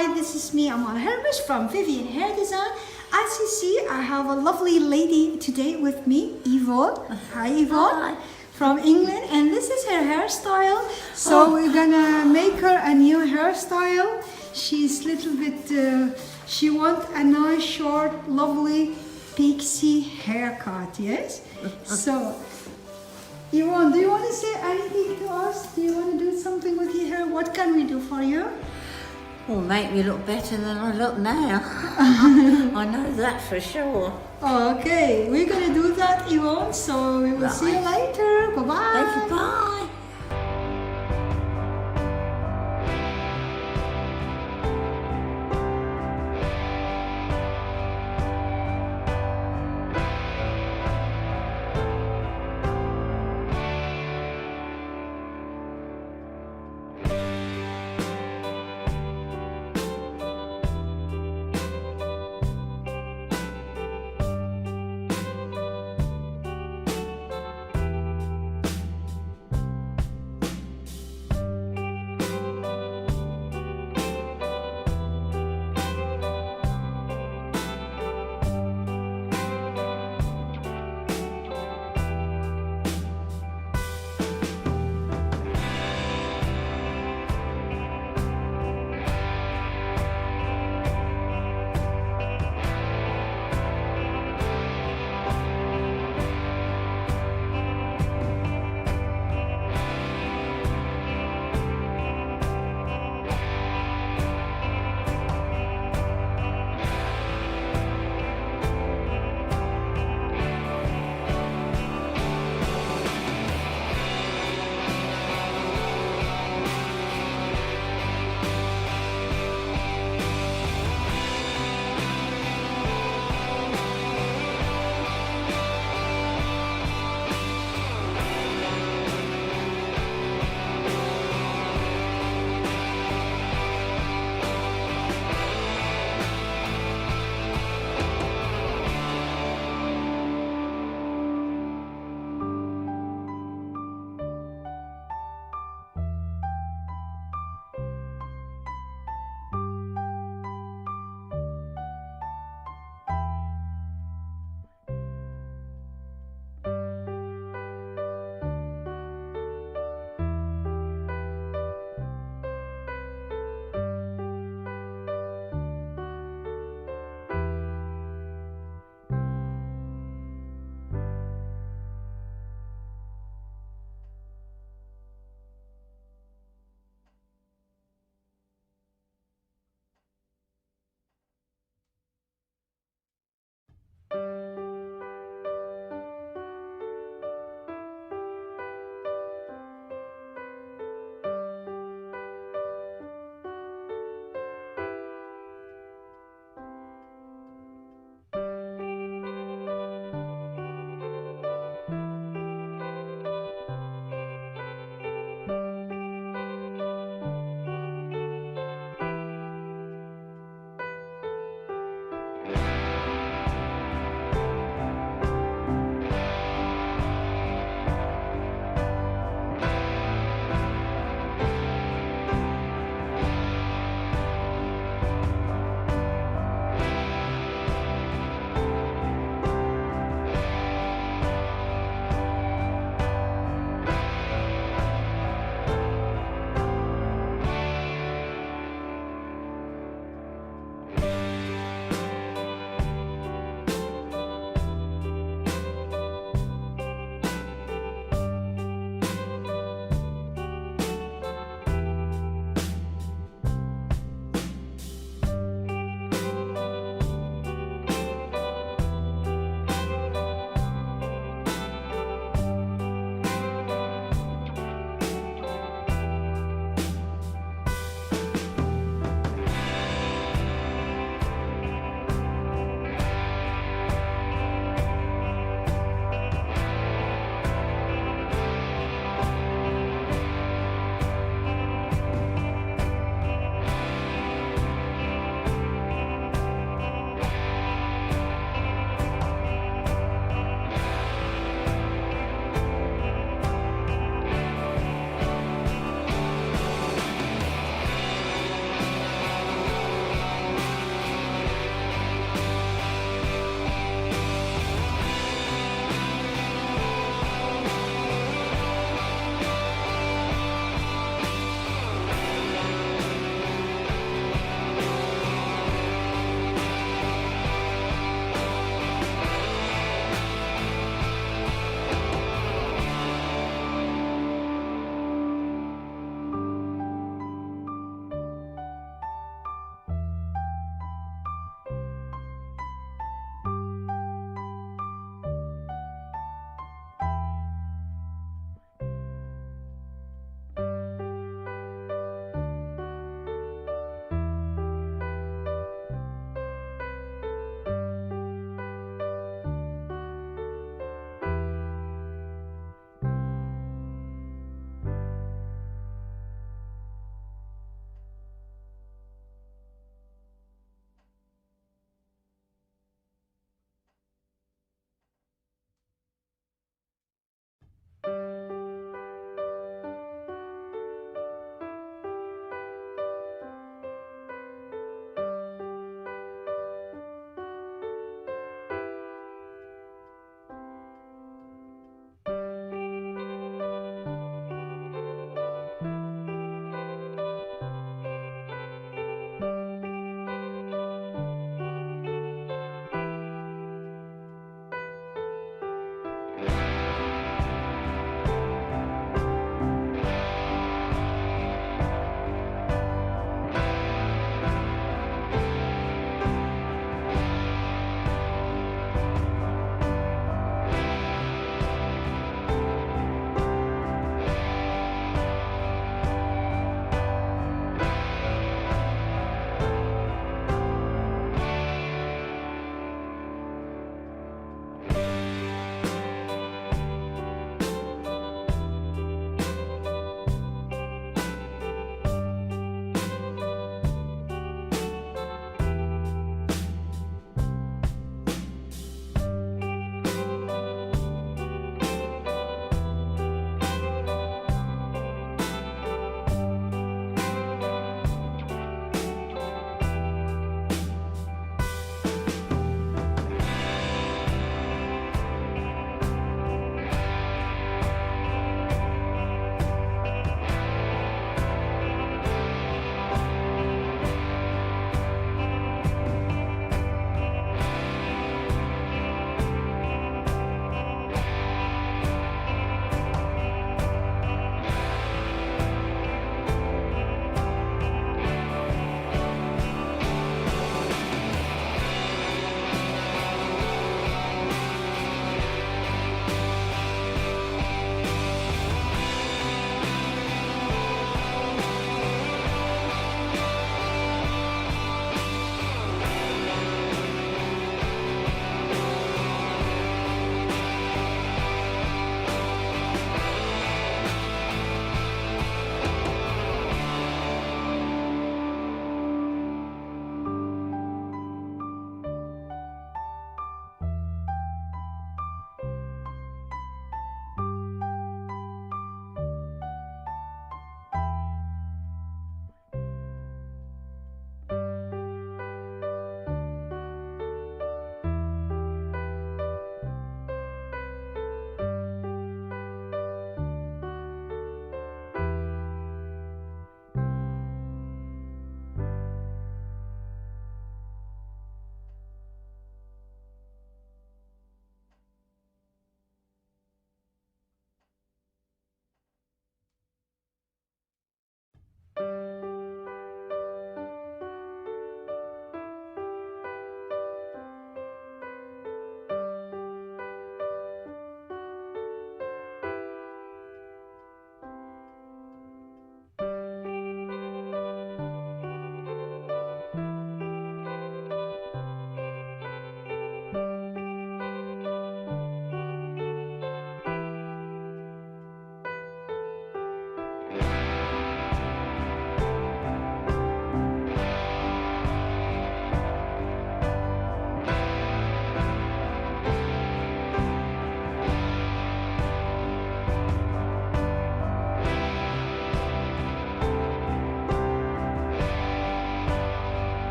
Hi, this is me, Amal Hermuz from Vivian Hair Design. As you see, I have a lovely lady today with me, Yvonne. Hi, Yvonne. Hi. From England, and this is her hairstyle. So we're gonna make her a new hairstyle. She's little bit, she wants a nice, short, lovely pixie haircut, yes? So, Yvonne, do you want to say anything to us? Do you want to do something with your hair? What can we do for you? Will make me look better than I look now. I know that for sure. Okay, we're gonna do that, Yvonne. So we will see you later. Bye-bye. Thank you, bye.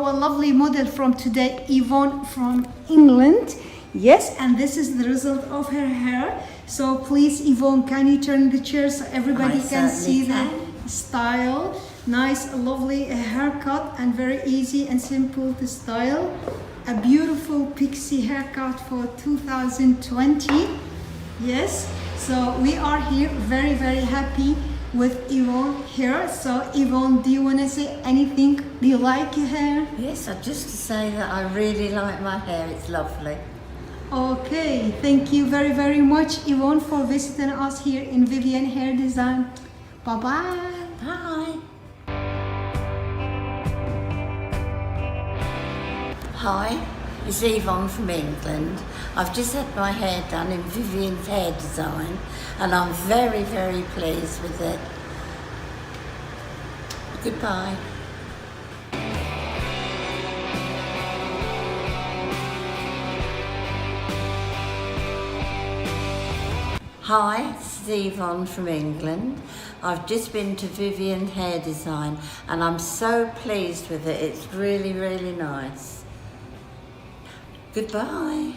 our lovely model from today, Yvonne from England. Yes, and this is the result of her hair. So please, Yvonne, can you turn the chair so everybody can see the style? Nice, lovely haircut and very easy and simple to style. A beautiful pixie haircut for 2020. Yes, so we are here very, very happy with Yvonne here. So Yvonne, do you want to say anything? Do you like your hair? Yes, just to say that I really like my hair. It's lovely. Okay, thank you very, very much, Yvonne, for visiting us here in Vivian Hair Design. Bye-bye. Bye. Hi, it's Yvonne from England. I've just had my hair done in Vivian's Hair Design and I'm very, very pleased with it. Goodbye. Hi, it's Yvonne from England. I've just been to Vivian Hair Design and I'm so pleased with it. It's really, really nice. Goodbye.